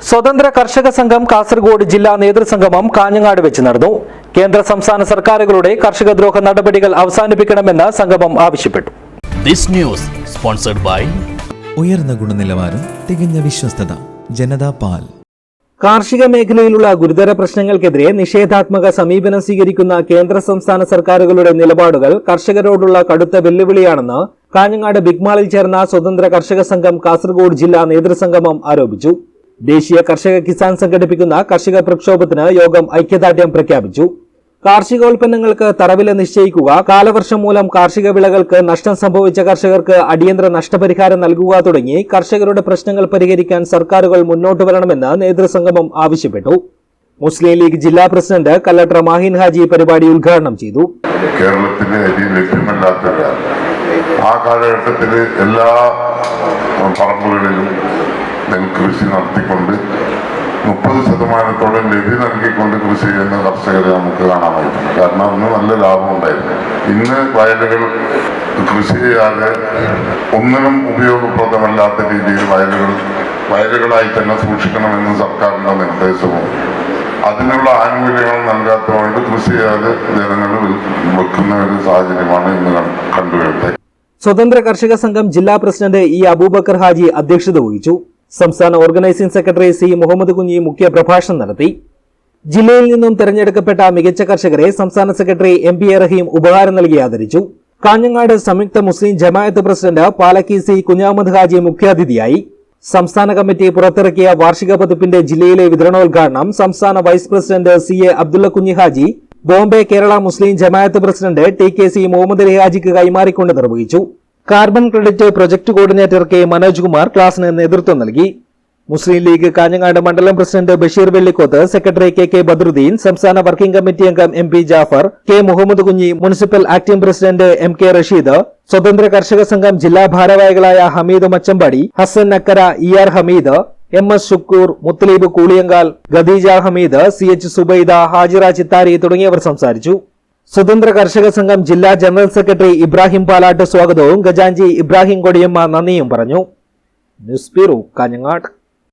സ്വതന്ത്ര കർഷക സംഘം കാസർഗോഡ് ജില്ലാ നേതൃസംഗമം കാഞ്ഞങ്ങാട് വെച്ച് നടന്നു. കേന്ദ്ര സംസ്ഥാന സർക്കാരുകളുടെ കർഷകദ്രോഹ നടപടികൾ അവസാനിപ്പിക്കണമെന്ന് സംഗമം ആവശ്യപ്പെട്ടു. ഉയർന്ന ഗുണനിലവാരം, തികഞ്ഞ വിശ്വസ്തത, ജനതാ പാൽ. കാർഷിക മേഖലയിലുള്ള ഗുരുതര പ്രശ്നങ്ങൾക്കെതിരെ നിഷേധാത്മക സമീപനം സ്വീകരിക്കുന്ന കേന്ദ്ര സംസ്ഥാന സർക്കാരുകളുടെ നിലപാടുകൾ കർഷകരോടുള്ള കടുത്ത വെല്ലുവിളിയാണെന്ന് കാഞ്ഞങ്ങാട് ബിഗ്മാളിൽ ചേർന്ന സ്വതന്ത്ര കർഷക സംഘം കാസർഗോഡ് ജില്ലാ നേതൃസംഗമം ആരോപിച്ചു. ദേശീയ കർഷക കിസാൻ സംഘടിപ്പിക്കുന്ന കർഷക പ്രക്ഷോഭത്തിന് യോഗം ഐക്യദാർഢ്യം പ്രഖ്യാപിച്ചു. കാർഷികോൽപ്പന്നങ്ങൾക്ക് തറവില നിശ്ചയിക്കുക, കാലവർഷം മൂലം കാർഷിക വിളകൾക്ക് നഷ്ടം സംഭവിച്ച കർഷകർക്ക് അടിയന്തര നഷ്ടപരിഹാരം നൽകുക തുടങ്ങി കർഷകരുടെ പ്രശ്നങ്ങൾ പരിഹരിക്കാൻ സർക്കാരുകൾ മുന്നോട്ട് വരണമെന്ന് നേതൃസംഗമം ആവശ്യപ്പെട്ടു. മുസ്ലിം ലീഗ് ജില്ലാ പ്രസിഡന്റ് കലക്ടർ മാഹിൻ ഹാജി പരിപാടി ഉദ്ഘാടനം ചെയ്തു. കേരളത്തിന് അരി ലഭ്യമല്ലാത്ത ആ കാലഘട്ടത്തിൽ എല്ലാ പറമ്പുകളിലും നെൽകൃഷി നടത്തിക്കൊണ്ട് 30% ലഭ്യ നൽകിക്കൊണ്ട് കൃഷി ചെയ്യുന്ന കർഷകരെ നമുക്ക് കാണാമായിരുന്നു. കാരണം അന്ന് നല്ല ലാഭം ഉണ്ടായിരുന്നു. ഇന്ന് വയലുകൾ കൃഷി ചെയ്യാതെ ഒന്നിനും ഉപയോഗപ്രദമല്ലാത്ത രീതിയിൽ വയലുകളായി തന്നെ സൂക്ഷിക്കണമെന്ന് സർക്കാരിന്റെ നിർദ്ദേശവും അതിനുള്ള ആനുകൂല്യങ്ങൾ നൽകാത്തതുകൊണ്ട് കൃഷി ചെയ്യാതെ ജനങ്ങൾ വെക്കുന്ന ഒരു സാഹചര്യമാണ് ഇന്ന് കണ്ടുവരുന്നത്. സ്വതന്ത്ര കർഷക സംഘം ജില്ലാ പ്രസിഡന്റ് ഇ അബൂബക്കർ ഹാജി അധ്യക്ഷത വഹിച്ചു. സംസ്ഥാന organising secretary C Muhammad Kunhi മുഖ്യ പ്രഭാഷണം നടത്തി. ജില്ലയിൽ നിന്നും തെരഞ്ഞെടുക്കപ്പെട്ട മികച്ച കർഷകരെ സംസ്ഥാന secretary M P A Rahim ഉപഹാരം നൽകി ആദരിച്ചു. കാഞ്ഞങ്ങാട് സംയുക്ത Muslim Jamaat president Palakki C Kunhammad Haji മുഖ്യാതിഥിയായി. സംസ്ഥാന കമ്മിറ്റി പുറത്തിറക്കിയ വാർഷിക പതിപ്പിന്റെ ജില്ലയിലെ വിതരണോദ്ഘാടനം സംസ്ഥാന vice president C A Abdulla Kunhi Haji Bombay Kerala Muslim Jamaat president T K C Muhammad Ali ഹാജിക്ക് കൈമാറിക്കൊണ്ട് നിർവഹിച്ചു. Carbon credit project coordinator K Manoj Kumar ക്ലാസിന് നേതൃത്വം നൽകി. മുസ്ലിം ലീഗ് കാഞ്ഞങ്ങാട് മണ്ഡലം president Basheer Vellikoth, secretary K K Badaruddin, സംസ്ഥാന വർക്കിംഗ് കമ്മിറ്റി അംഗം M P Jafar, K Muhammad Kunhi, municipal acting president M K Rasheed, Swathantra Karshaka Sangham ജില്ലാ ഭാരവാഹികളായ Hameed Machampadi, Hasan Nakkara, E R Hameed, M S Shukoor, Muthaleeb Kooliyankal, Khadeeja Hameed, C H Subaida, Hajira Chithari തുടങ്ങിയവർ സംസാരിച്ചു. സ്വതന്ത്ര കർഷക സംഘം ജില്ലാ ജനറൽ സെക്രട്ടറി ഇബ്രാഹിം പാലാട്ട് സ്വാഗതവും ഖജാൻജി ഇബ്രാഹിം കൊടിയമ്മ നന്ദിയും പറഞ്ഞു. News bureau, Kanhangad.